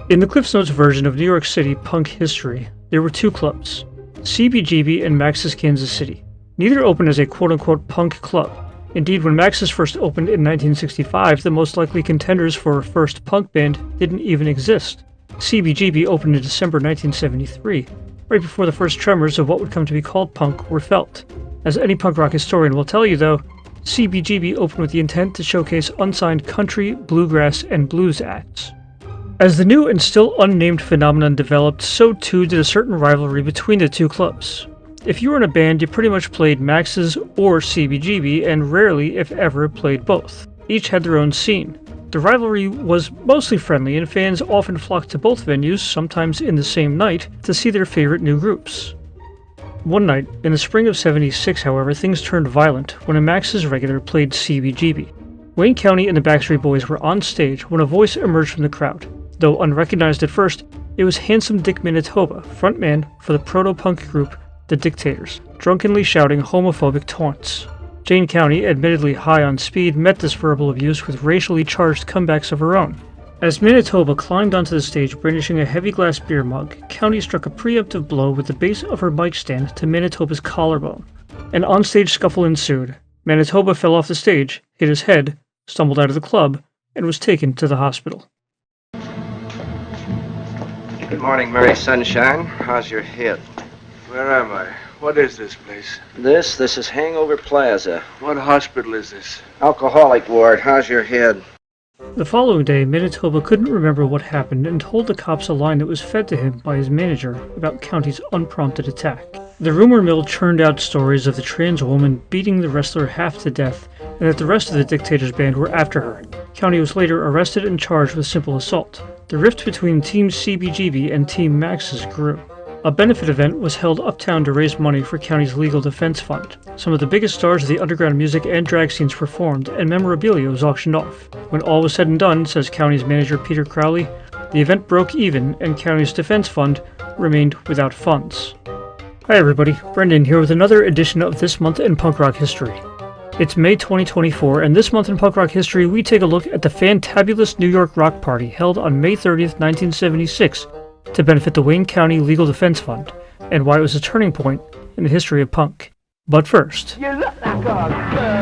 In the Cliff's Notes version of New York City punk history, there were two clubs, CBGB and Max's Kansas City. Neither opened as a quote-unquote punk club. Indeed, when Max's first opened in 1965, the most likely contenders for a first punk band didn't even exist. CBGB opened in December 1973, right before the first tremors of what would come to be called punk were felt. As any punk rock historian will tell you though, CBGB opened with the intent to showcase unsigned country, bluegrass, and blues acts. As the new and still unnamed phenomenon developed, so too did a certain rivalry between the two clubs. If you were in a band, you pretty much played Max's or CBGB, and rarely, if ever, played both. Each had their own scene. The rivalry was mostly friendly, and fans often flocked to both venues, sometimes in the same night, to see their favorite new groups. One night, in the spring of '76, however, things turned violent when a Max's regular played CBGB. Wayne County and the Backstreet Boys were on stage when a voice emerged from the crowd. Though unrecognized at first, it was Handsome Dick Manitoba, frontman for the proto-punk group The Dictators, drunkenly shouting homophobic taunts. Jayne County, admittedly high on speed, met this verbal abuse with racially charged comebacks of her own. As Manitoba climbed onto the stage brandishing a heavy glass beer mug, County struck a preemptive blow with the base of her mic stand to Manitoba's collarbone. An onstage scuffle ensued. Manitoba fell off the stage, hit his head, stumbled out of the club, and was taken to the hospital. Good morning, Mary Sunshine. How's your head? Where am I? What is this place? This is Hangover Plaza. What hospital is this? Alcoholic ward. How's your head? The following day, Manitoba couldn't remember what happened and told the cops a line that was fed to him by his manager about County's unprompted attack. The rumor mill churned out stories of the trans woman beating the wrestler half to death, and that the rest of the Dictators band were after her. County was later arrested and charged with simple assault. The rift between Team CBGB and Team Max's grew. A benefit event was held uptown to raise money for County's legal defense fund. Some of the biggest stars of the underground music and drag scenes performed, and memorabilia was auctioned off. When all was said and done, says County's manager Peter Crowley, the event broke even and County's defense fund remained without funds. Hi everybody, Brendan here with another edition of This Month in Punk Rock History. It's May 2024, and this month in punk rock history, we take a look at the fantabulous New York Rock Party held on May 30th, 1976, to benefit the Wayne County Legal Defense Fund, and why it was a turning point in the history of punk. But first, You look like a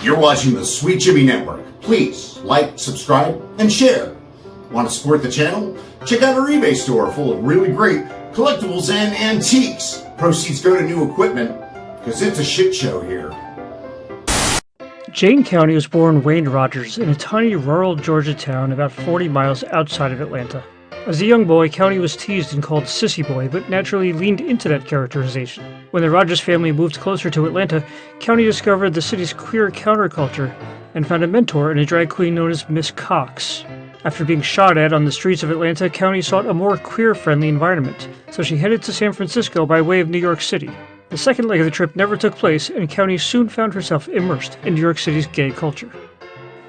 You're watching the Sweet Jimmy Network. Please like, subscribe, and share. Want to support the channel? Check out our eBay store full of really great collectibles and antiques. Proceeds go to new equipment, because it's a shit show here. Jayne County was born Wayne Rogers in a tiny rural Georgia town about 40 miles outside of Atlanta. As a young boy, County was teased and called Sissy Boy, but naturally leaned into that characterization. When the Rogers family moved closer to Atlanta, County discovered the city's queer counterculture and found a mentor in a drag queen known as Miss Cox. After being shot at on the streets of Atlanta, County sought a more queer-friendly environment, so she headed to San Francisco by way of New York City. The second leg of the trip never took place, and County soon found herself immersed in New York City's gay culture.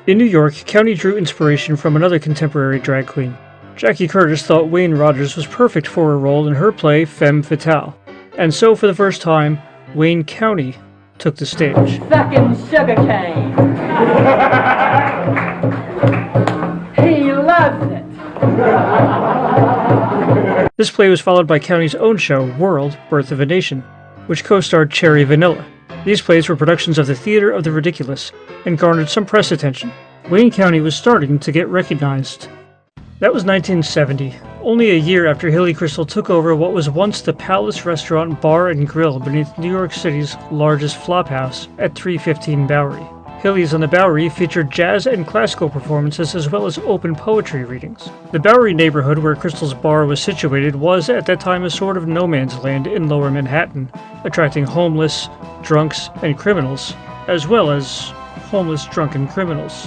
In New York, County drew inspiration from another contemporary drag queen. Jackie Curtis thought Wayne Rogers was perfect for a role in her play Femme Fatale, and so for the first time, Wayne County took the stage. sucking sugarcane. He loves it. This play was followed by County's own show, World, Birth of a Nation, which co-starred Cherry Vanilla. These plays were productions of the Theater of the Ridiculous and garnered some press attention. Wayne County was starting to get recognized. That was 1970, only a year after Hilly Crystal took over what was once the Palace Restaurant Bar and Grill beneath New York City's largest flophouse at 315 Bowery. Hilly's on the Bowery featured jazz and classical performances as well as open poetry readings. The Bowery neighborhood where Crystal's bar was situated was at that time a sort of no man's land in lower Manhattan, attracting homeless, drunks, and criminals, as well as homeless, drunken criminals.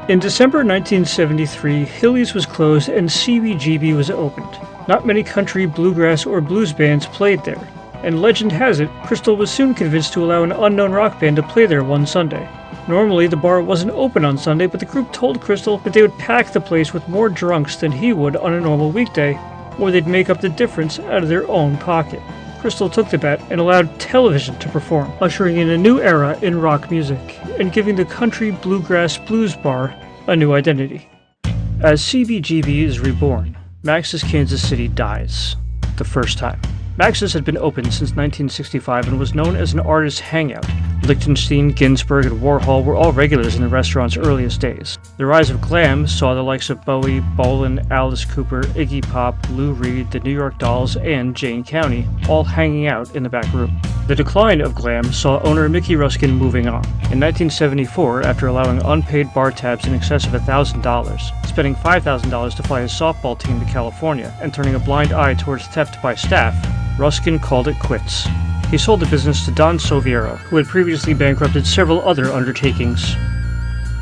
In December 1973, Hilly's was closed and CBGB was opened. Not many country, bluegrass, or blues bands played there, and legend has it, Crystal was soon convinced to allow an unknown rock band to play there one Sunday. Normally, the bar wasn't open on Sunday, but the group told Crystal that they would pack the place with more drunks than he would on a normal weekday, or they'd make up the difference out of their own pocket. Crystal took the bet and allowed television to perform, ushering in a new era in rock music and giving the country bluegrass blues bar a new identity. As CBGB is reborn, Max's Kansas City dies. The first time. Max's had been open since 1965 and was known as an artist's hangout. Lichtenstein, Ginsberg, and Warhol were all regulars in the restaurant's earliest days. The rise of glam saw the likes of Bowie, Bolan, Alice Cooper, Iggy Pop, Lou Reed, the New York Dolls, and Jayne County all hanging out in the back room. The decline of glam saw owner Mickey Ruskin moving on. In 1974, after allowing unpaid bar tabs in excess of $1,000, spending $5,000 to fly his softball team to California, and turning a blind eye towards theft by staff, Ruskin called it quits. He sold the business to Don Soviero, who had previously bankrupted several other undertakings.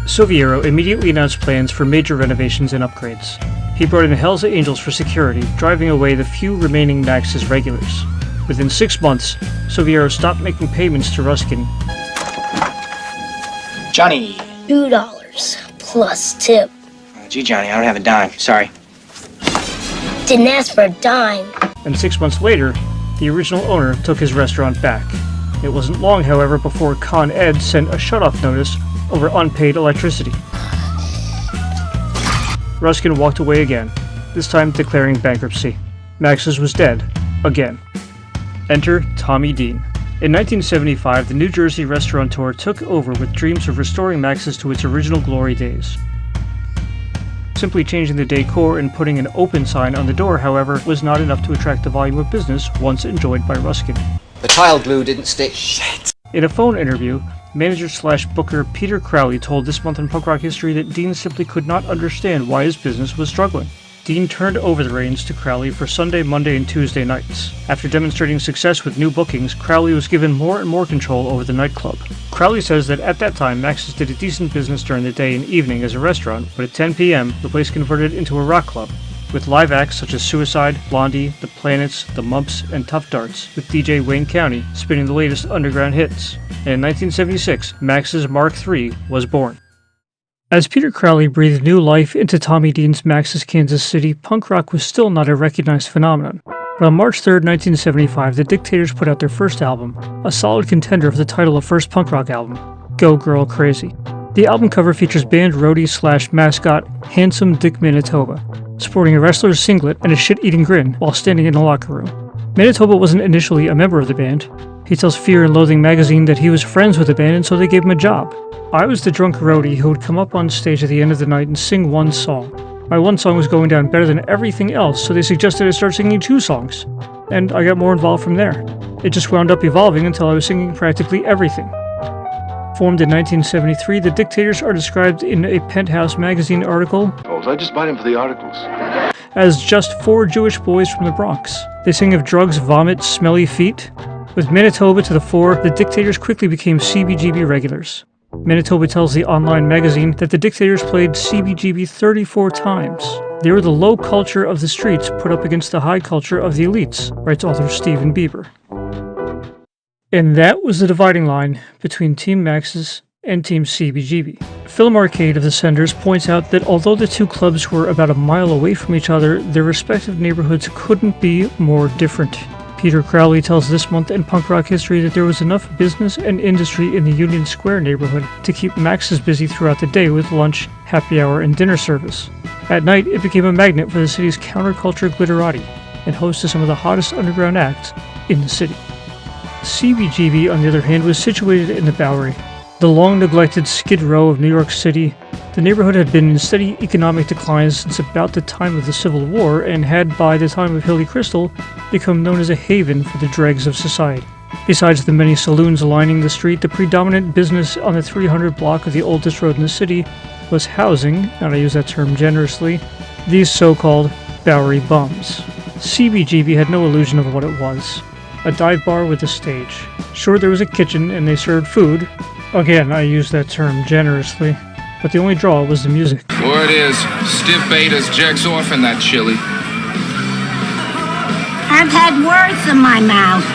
Soviero immediately announced plans for major renovations and upgrades. He brought in Hell's Angels for security, driving away the few remaining Max's regulars. Within 6 months, Soviero stopped making payments to Ruskin. Johnny. $2 plus tip. Gee, Johnny, I don't have a dime. Sorry. Didn't ask for a dime. And 6 months later, the original owner took his restaurant back. It wasn't long, however, before Con Ed sent a shutoff notice over unpaid electricity. Ruskin walked away again, this time declaring bankruptcy. Max's was dead. Again. Enter Tommy Dean. In 1975, the New Jersey restaurateur took over with dreams of restoring Max's to its original glory days. Simply changing the decor and putting an open sign on the door, however, was not enough to attract the volume of business once enjoyed by Ruskin. The tile glue didn't stick. Shit. In a phone interview, manager/booker Peter Crowley told This Month in Punk Rock History that Dean simply could not understand why his business was struggling. Dean turned over the reins to Crowley for Sunday, Monday, and Tuesday nights. After demonstrating success with new bookings, Crowley was given more and more control over the nightclub. Crowley says that at that time, Max's did a decent business during the day and evening as a restaurant, but at 10 p.m., the place converted into a rock club, with live acts such as Suicide, Blondie, The Planets, The Mumps, and Tough Darts, with DJ Wayne County spinning the latest underground hits. And in 1976, Max's Mark III was born. As Peter Crowley breathed new life into Tommy Dean's Max's Kansas City, punk rock was still not a recognized phenomenon. But on March 3, 1975, the Dictators put out their first album, a solid contender for the title of first punk rock album, Go Girl Crazy. The album cover features band roadie/mascot Handsome Dick Manitoba, sporting a wrestler's singlet and a shit-eating grin while standing in the locker room. Manitoba wasn't initially a member of the band. He tells Fear and Loathing magazine that he was friends with the band and so they gave him a job. I was the drunk roadie who would come up on stage at the end of the night and sing one song. My one song was going down better than everything else, so they suggested I start singing 2 songs. And I got more involved from there. It just wound up evolving until I was singing practically everything. Formed in 1973, the Dictators are described in a Penthouse magazine article I just bought him for the articles. as just 4 Jewish boys from the Bronx. They sing of drugs, vomit, smelly feet. With Manitoba to the fore, the Dictators quickly became CBGB regulars. Manitoba tells the online magazine that the Dictators played CBGB 34 times. They were the low culture of the streets put up against the high culture of the elites, writes author Stephen Bieber. And that was the dividing line between Team Max's and Team CBGB. Philip Arcade of the Senders points out that although the 2 clubs were about a mile away from each other, their respective neighborhoods couldn't be more different. Peter Crowley tells This Month in Punk Rock History that there was enough business and industry in the Union Square neighborhood to keep Max's busy throughout the day with lunch, happy hour, and dinner service. At night, it became a magnet for the city's counterculture glitterati and host to some of the hottest underground acts in the city. CBGB, on the other hand, was situated in the Bowery, the long-neglected Skid Row of New York City. The neighborhood had been in steady economic decline since about the time of the Civil War and had, by the time of Hilly Crystal, become known as a haven for the dregs of society. Besides the many saloons lining the street, the predominant business on the 300 block of the oldest road in the city was housing, and I use that term generously, these so-called Bowery bums. CBGB had no illusion of what it was. A dive bar with a stage. Sure, there was a kitchen and they served food. Again, I use that term generously. But the only draw was the music. Word is, stiff bait as jerks off in that chili. I've had words in my mouth.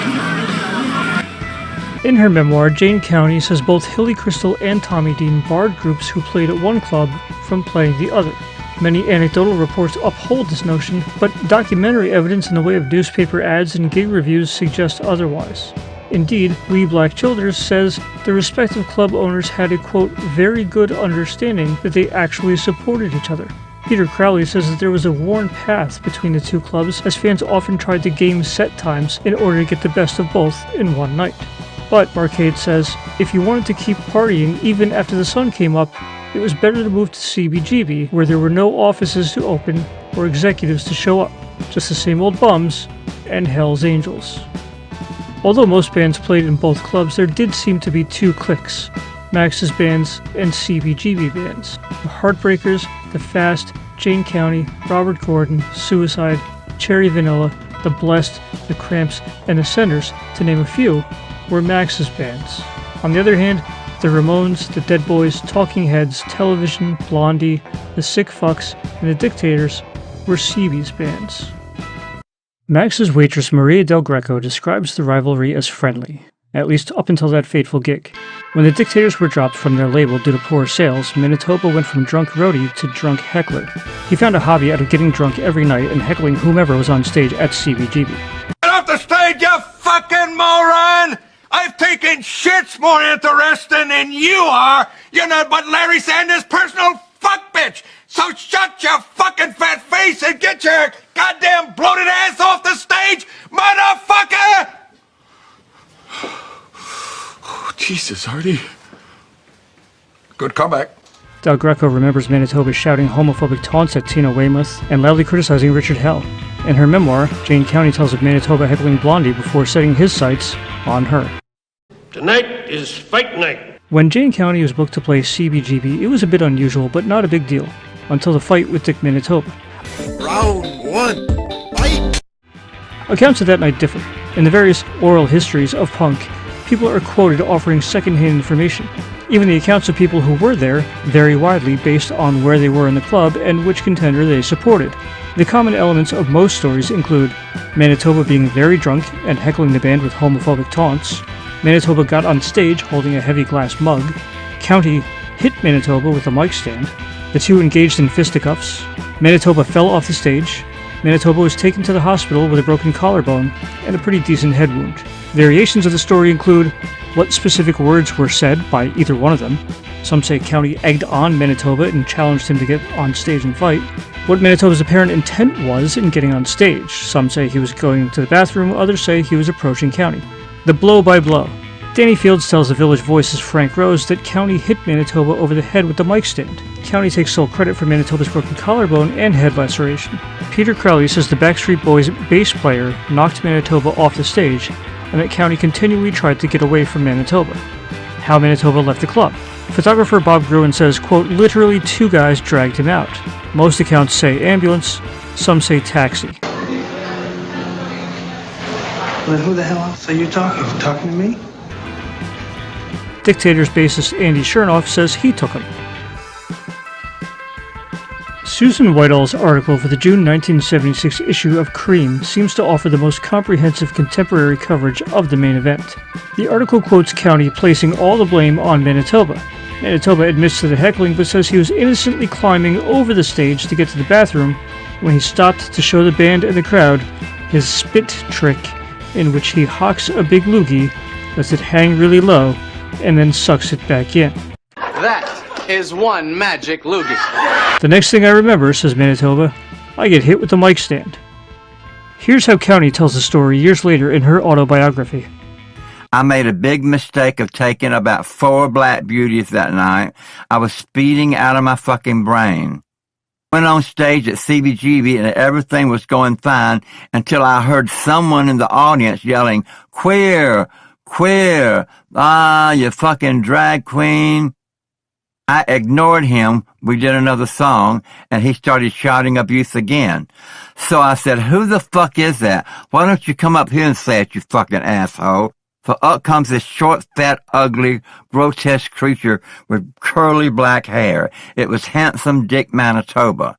In her memoir, Jayne County says both Hilly Crystal and Tommy Dean barred groups who played at one club from playing the other. Many anecdotal reports uphold this notion, but documentary evidence in the way of newspaper ads and gig reviews suggests otherwise. Indeed, We Black Childers says the respective club owners had a, quote, very good understanding that they actually supported each other. Peter Crowley says that there was a worn path between the two clubs, as fans often tried to game set times in order to get the best of both in one night. But, Marcade says, if you wanted to keep partying even after the sun came up, it was better to move to CBGB, where there were no offices to open or executives to show up, just the same old bums and Hell's Angels. Although most bands played in both clubs, there did seem to be two cliques, Max's bands and CBGB bands. The Heartbreakers, The Fast, Jayne County, Robert Gordon, Suicide, Cherry Vanilla, The Blessed, The Cramps, and The Senders, to name a few, were Max's bands. On the other hand, the Ramones, The Dead Boys, Talking Heads, Television, Blondie, The Sick Fucks, and The Dictators were CB's bands. Max's waitress Maria Del Greco describes the rivalry as friendly, at least up until that fateful gig. When the Dictators were dropped from their label due to poor sales, Manitoba went from drunk roadie to drunk heckler. He found a hobby out of getting drunk every night and heckling whomever was on stage at CBGB. Get off the stage, you fucking moron! I've taken shits more interesting than you are! You're not but Larry Sanders' personal fuck bitch! So shut your fucking fat face and get your goddamn bloated ass off the stage, motherfucker! Oh, Jesus, Artie. Good comeback. Del Greco remembers Manitoba shouting homophobic taunts at Tina Weymouth and loudly criticizing Richard Hell. In her memoir, Jayne County tells of Manitoba heckling Blondie before setting his sights on her. Tonight is fight night. When Jayne County was booked to play CBGB, it was a bit unusual, but not a big deal, until the fight with Dick Manitoba. Round one, fight! Accounts of that night differ. In the various oral histories of punk, people are quoted offering secondhand information. Even the accounts of people who were there vary widely based on where they were in the club and which contender they supported. The common elements of most stories include Manitoba being very drunk and heckling the band with homophobic taunts, Manitoba got on stage holding a heavy glass mug, County hit Manitoba with a mic stand, the two engaged in fisticuffs, Manitoba fell off the stage, Manitoba was taken to the hospital with a broken collarbone and a pretty decent head wound. Variations of the story include what specific words were said by either one of them. Some say County egged on Manitoba and challenged him to get on stage and fight. What Manitoba's apparent intent was in getting on stage. Some say he was going to the bathroom, others say he was approaching County. The blow by blow. Danny Fields tells the Village Voice's Frank Rose that County hit Manitoba over the head with the mic stand. County takes sole credit for Manitoba's broken collarbone and head laceration. Peter Crowley says the Backstreet Boys bass player knocked Manitoba off the stage and that County continually tried to get away from Manitoba. How Manitoba left the club. Photographer Bob Gruen says, quote, literally two guys dragged him out. Most accounts say ambulance, some say taxi. But who the hell else are you talking? Talking to me? Dictators bassist Andy Chernoff says he took him. Susan Whitall's article for the June 1976 issue of Cream seems to offer the most comprehensive contemporary coverage of the main event. The article quotes County placing all the blame on Manitoba. Manitoba admits to the heckling but says he was innocently climbing over the stage to get to the bathroom when he stopped to show the band and the crowd his spit trick, in which he hawks a big loogie, lets it hang really low, and then sucks it back in. That is one magic loogie. The next thing I remember, says Manitoba, I get hit with the mic stand. Here's how County tells the story years later in her autobiography. I made a big mistake of taking about 4 black beauties that night. I was speeding out of my fucking brain. Went on stage at CBGB and everything was going fine until I heard someone in the audience yelling, queer, queer, you fucking drag queen. I ignored him. We did another song and he started shouting abuse again. So I said, who the fuck is that? Why don't you come up here and say it, you fucking asshole? So up comes this short, fat, ugly, grotesque creature with curly black hair. It was Handsome Dick Manitoba.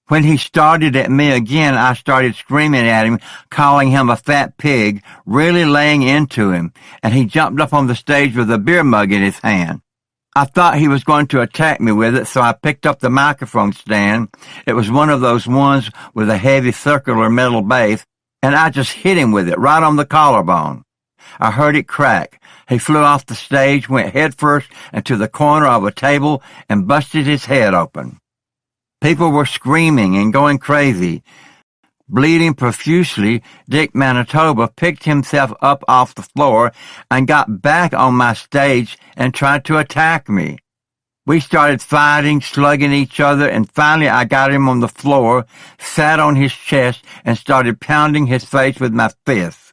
When he started at me again, I started screaming at him, calling him a fat pig, really laying into him, and he jumped up on the stage with a beer mug in his hand. I thought he was going to attack me with it, so I picked up the microphone stand. It was one of those ones with a heavy circular metal base, and I just hit him with it right on the collarbone. I heard it crack. He flew off the stage, went headfirst into the corner of a table, and busted his head open. People were screaming and going crazy. Bleeding profusely, Dick Manitoba picked himself up off the floor and got back on my stage and tried to attack me. We started fighting, slugging each other, and finally I got him on the floor, sat on his chest, and started pounding his face with my fists.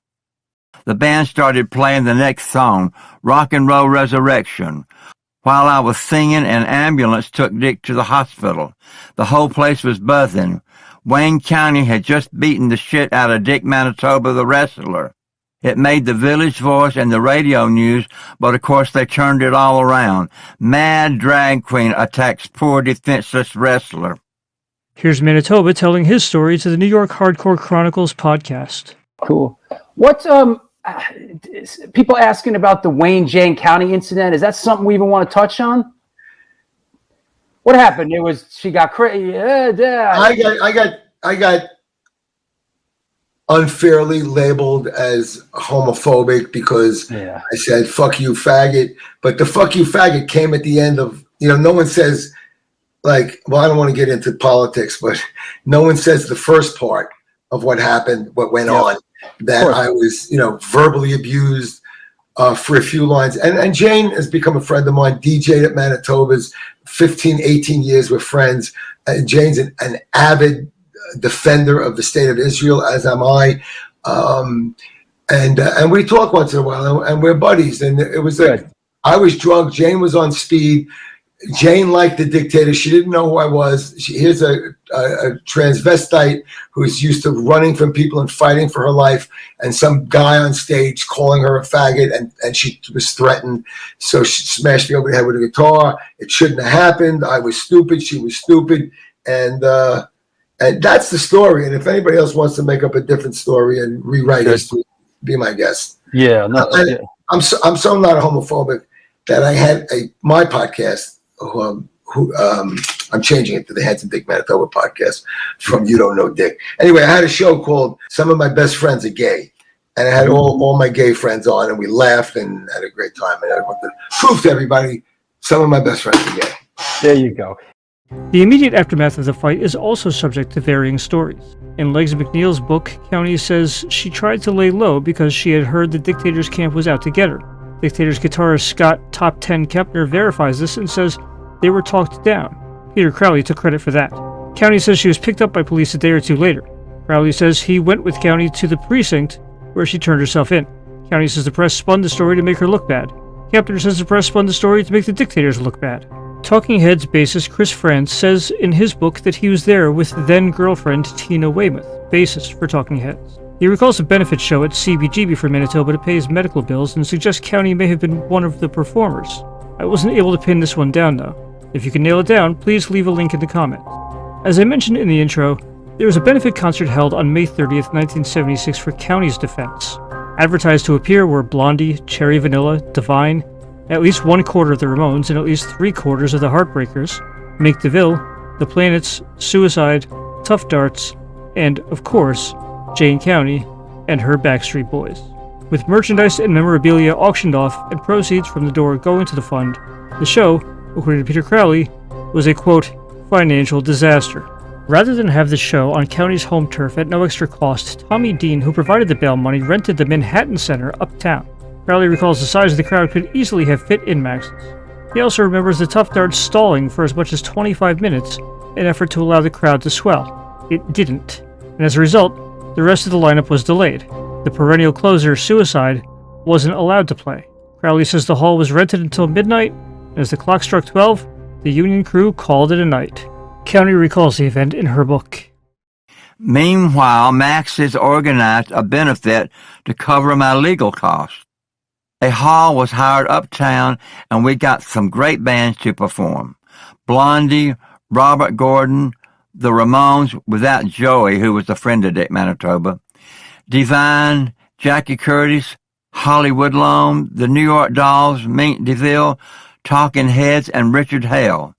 The band started playing the next song, Rock and Roll Resurrection. While I was singing, an ambulance took Dick to the hospital. The whole place was buzzing. Wayne County had just beaten the shit out of Dick Manitoba, the wrestler. It made the Village Voice and the radio news, but of course they turned it all around. Mad drag queen attacks poor defenseless wrestler. Here's Manitoba telling his story to the New York Hardcore Chronicles podcast. Cool. What's people asking about the Jayne County incident? Is that something we even want to touch on? What happened? It was she got crazy. I got unfairly labeled as homophobic because I said "fuck you, faggot." But the "fuck you, faggot" came at the end of, no one says, like, well, I don't want to get into politics, but no one says the first part of what happened, what went on, that I was, verbally abused for a few lines. And Jayne has become a friend of mine, DJ'd at Manitoba's 15, 18 years, we're friends. Jayne's an avid defender of the state of Israel, as am I. And we talk once in a while, and we're buddies. And it was like, I was drunk, Jayne was on speed. Jayne liked the dictator. She didn't know who I was. Here's a transvestite who's used to running from people and fighting for her life, and some guy on stage calling her a faggot, and she was threatened. So she smashed me over the head with a guitar. It shouldn't have happened. I was stupid. She was stupid. And that's the story. And if anybody else wants to make up a different story and rewrite history, be my guest. Yeah. No, I'm so not a homophobic that I had my podcast. I'm changing it to the Handsome Dick Manitoba podcast from You Don't Know Dick. Anyway, I had a show called Some of My Best Friends Are Gay. And I had all my gay friends on, and we laughed and had a great time. And I want to prove to everybody, some of my best friends are gay. There you go. The immediate aftermath of the fight is also subject to varying stories. In Legs McNeil's book, County says she tried to lay low because she had heard the dictator's camp was out to get her. Dictator's guitarist Scott Top 10 Kepner verifies this and says they were talked down. Peter Crowley took credit for that. County says she was picked up by police a day or two later. Crowley says he went with County to the precinct where she turned herself in. County says the press spun the story to make her look bad. Kepner says the press spun the story to make the dictators look bad. Talking Heads bassist Chris France says in his book that he was there with then-girlfriend Tina Weymouth, bassist for Talking Heads. He recalls a benefit show at CBGB for Manitoba to pay his medical bills and suggests County may have been one of the performers. I wasn't able to pin this one down though. If you can nail it down, please leave a link in the comments. As I mentioned in the intro, there was a benefit concert held on May 30th, 1976 for County's defense. Advertised to appear were Blondie, Cherry Vanilla, Divine, at least 1/4 of the Ramones, and at least 3/4 of the Heartbreakers, Make DeVille, The Planets, Suicide, Tough Darts, and, of course, Jayne County and her Backstreet Boys. With merchandise and memorabilia auctioned off and proceeds from the door going to the fund, the show, according to Peter Crowley, was a, quote, financial disaster. Rather than have the show on County's home turf at no extra cost, Tommy Dean, who provided the bail money, rented the Manhattan Center uptown. Crowley recalls the size of the crowd could easily have fit in Max's. He also remembers the Tough Darts stalling for as much as 25 minutes in an effort to allow the crowd to swell. It didn't, and as a result, the rest of the lineup was delayed. The perennial closer, Suicide, wasn't allowed to play. Crowley says the hall was rented until midnight, and as the clock struck 12, the union crew called it a night. County recalls the event in her book. Meanwhile, Max's organized a benefit to cover my legal costs. A hall was hired uptown, and we got some great bands to perform. Blondie, Robert Gordon, the Ramones, without Joey, who was a friend of Dick Manitoba, Divine, Jackie Curtis, Hollywood Loam, the New York Dolls, Mink DeVille, Talking Heads, and Richard Hale.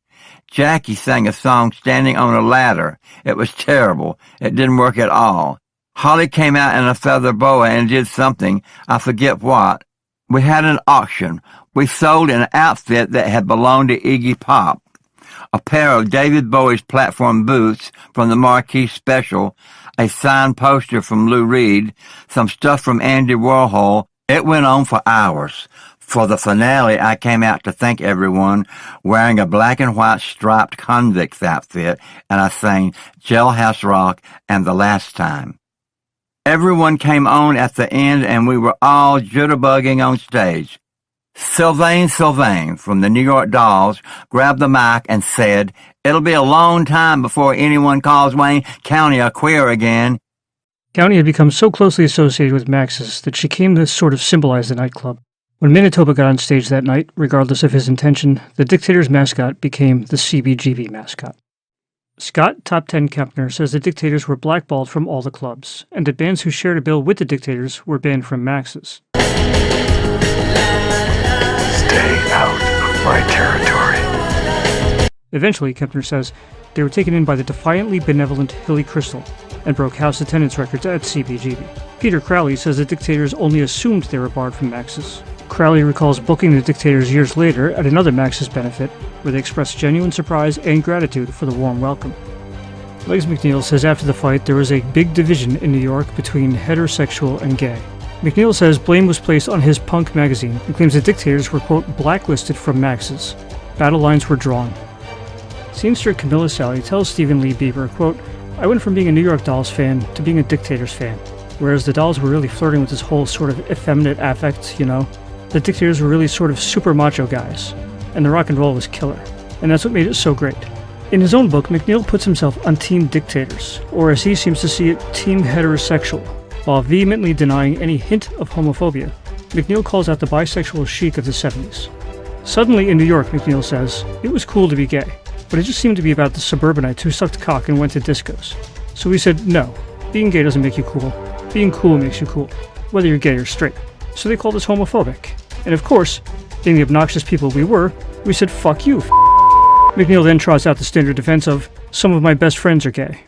Jackie sang a song standing on a ladder. It was terrible. It didn't work at all. Holly came out in a feather boa and did something. I forget what. We had an auction. We sold an outfit that had belonged to Iggy Pop. A pair of David Bowie's platform boots from the Marquee Special, a signed poster from Lou Reed, some stuff from Andy Warhol. It went on for hours. For the finale, I came out to thank everyone wearing a black and white striped convict's outfit, and I sang Jailhouse Rock and The Last Time. Everyone came on at the end, and we were all jitterbugging on stage. Sylvain from the New York Dolls grabbed the mic and said, "It'll be a long time before anyone calls Wayne County a queer again." County had become so closely associated with Max's that she came to sort of symbolize the nightclub. When Manitoba got on stage that night, regardless of his intention, the Dictator's mascot became the CBGB mascot. Scott Top 10 Kempner says the Dictators were blackballed from all the clubs, and that bands who shared a bill with the Dictators were banned from Max's. Stay out of my territory. Eventually, Kempner says, they were taken in by the defiantly benevolent Hilly Crystal and broke house attendance records at CBGB. Peter Crowley says the Dictators only assumed they were barred from Max's. Crowley recalls booking the Dictators years later at another Max's benefit, where they expressed genuine surprise and gratitude for the warm welcome. Legs McNeil says after the fight there was a big division in New York between heterosexual and gay. McNeil says blame was placed on his punk magazine and claims the Dictators were, quote, blacklisted from Max's. Battle lines were drawn. Seamster Camilla Sally tells Stephen Lee Bieber, quote, "I went from being a New York Dolls fan to being a Dictators fan. Whereas the Dolls were really flirting with this whole sort of effeminate affect, you know, the Dictators were really sort of super macho guys. And the rock and roll was killer. And that's what made it so great." In his own book, McNeil puts himself on Team Dictators, or as he seems to see it, Team Heterosexual, while vehemently denying any hint of homophobia. McNeil calls out the bisexual chic of the 70s. Suddenly in New York, McNeil says, it was cool to be gay, but it just seemed to be about the suburbanites who sucked cock and went to discos. So we said, no, being gay doesn't make you cool. Being cool makes you cool, whether you're gay or straight. So they called us homophobic. And of course, being the obnoxious people we were, we said, fuck you, McNeil then trots out the standard defense of, some of my best friends are gay.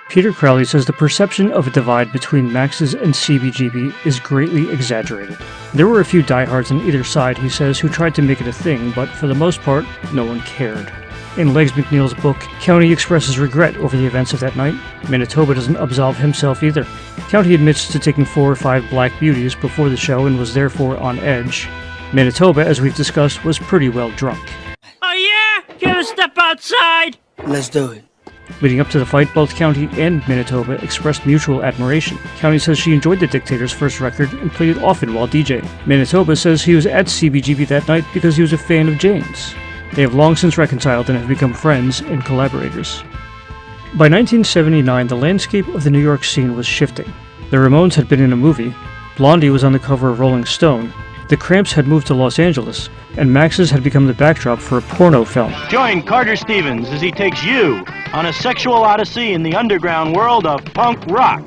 Peter Crowley says the perception of a divide between Max's and CBGB is greatly exaggerated. There were a few diehards on either side, he says, who tried to make it a thing, but for the most part, no one cared. In Legs McNeil's book, County expresses regret over the events of that night. Manitoba doesn't absolve himself either. County admits to taking 4 or 5 black beauties before the show and was therefore on edge. Manitoba, as we've discussed, was pretty well drunk. Oh yeah? Gonna step outside? Let's do it. Leading up to the fight, both County and Manitoba expressed mutual admiration. County says she enjoyed the Dictators' first record and played it often while DJing. Manitoba says he was at CBGB that night because he was a fan of Jayne's. They have long since reconciled and have become friends and collaborators. By 1979, the landscape of the New York scene was shifting. The Ramones had been in a movie, Blondie was on the cover of Rolling Stone, the Cramps had moved to Los Angeles, and Max's had become the backdrop for a porno film. Join Carter Stevens as he takes you on a sexual odyssey in the underground world of punk rock.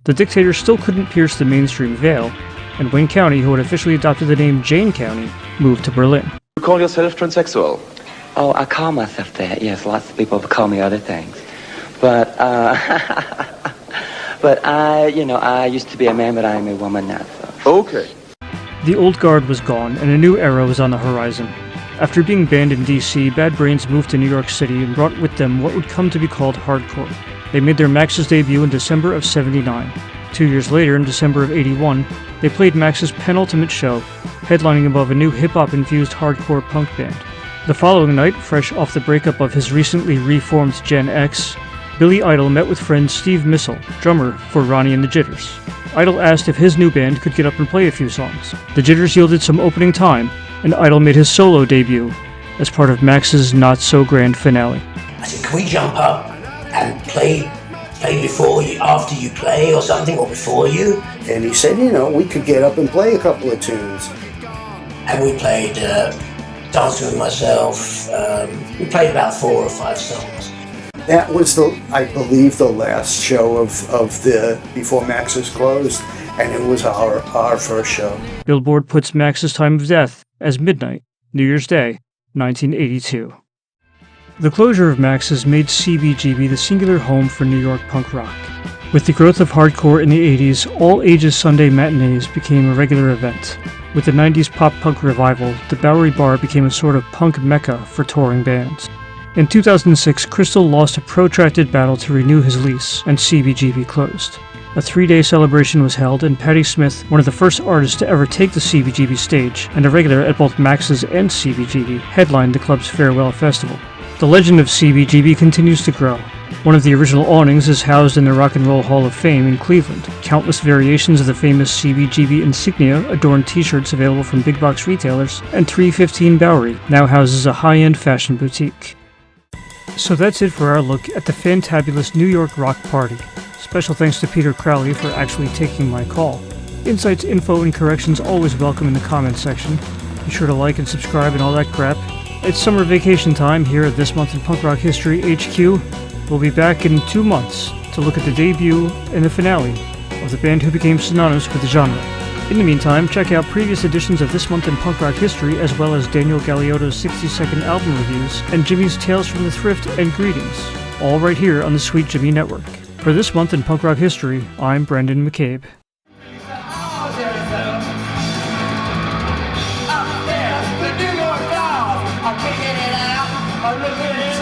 The Dictators still couldn't pierce the mainstream veil, and Wayne County, who had officially adopted the name Jayne County, moved to Berlin. You call yourself transsexual? Oh, I call myself that, yes. Lots of people call me other things. But, but I used to be a man, but I am a woman now, so. Okay. The old guard was gone, and a new era was on the horizon. After being banned in DC, Bad Brains moved to New York City and brought with them what would come to be called hardcore. They made their Max's debut in December of '79. 2 years later, in December of '81, they played Max's penultimate show, headlining above a new hip-hop-infused hardcore punk band. The following night, fresh off the breakup of his recently reformed Gen X, Billy Idol met with friend Steve Missile, drummer for Ronnie and the Jitters. Idol asked if his new band could get up and play a few songs. The Jitters yielded some opening time, and Idol made his solo debut as part of Max's not-so-grand finale. I said, can we jump up and play before you, after you play or something, or before you? And he said, we could get up and play a couple of tunes. And we played Dancing With Myself. We played about 4 or 5 songs. That was, I believe, the last show of the before Max's closed, and it was our first show. Billboard puts Max's time of death as midnight, New Year's Day, 1982. The closure of Max's made CBGB the singular home for New York punk rock. With the growth of hardcore in the 80s, all ages Sunday matinees became a regular event. With the 90s pop-punk revival, the Bowery Bar became a sort of punk mecca for touring bands. In 2006, Crystal lost a protracted battle to renew his lease, and CBGB closed. A 3-day celebration was held, and Patti Smith, one of the first artists to ever take the CBGB stage, and a regular at both Max's and CBGB, headlined the club's farewell festival. The legend of CBGB continues to grow. One of the original awnings is housed in the Rock and Roll Hall of Fame in Cleveland. Countless variations of the famous CBGB insignia adorn t-shirts available from big box retailers, and 315 Bowery now houses a high-end fashion boutique. So that's it for our look at the fantabulous New York rock party. Special thanks to Peter Crowley for actually taking my call. Insights, info, and corrections always welcome in the comments section. Be sure to like and subscribe and all that crap. It's summer vacation time here at This Month in Punk Rock History HQ. We'll be back in 2 months to look at the debut and the finale of the band who became synonymous with the genre. In the meantime, check out previous editions of This Month in Punk Rock History, as well as Daniel Galeotto's 60-second album reviews and Jimmy's Tales from the Thrift and Greetings, all right here on the Sweet Jimmy Network. For This Month in Punk Rock History, I'm Brandon McCabe. I'm kicking it out. I'm looking at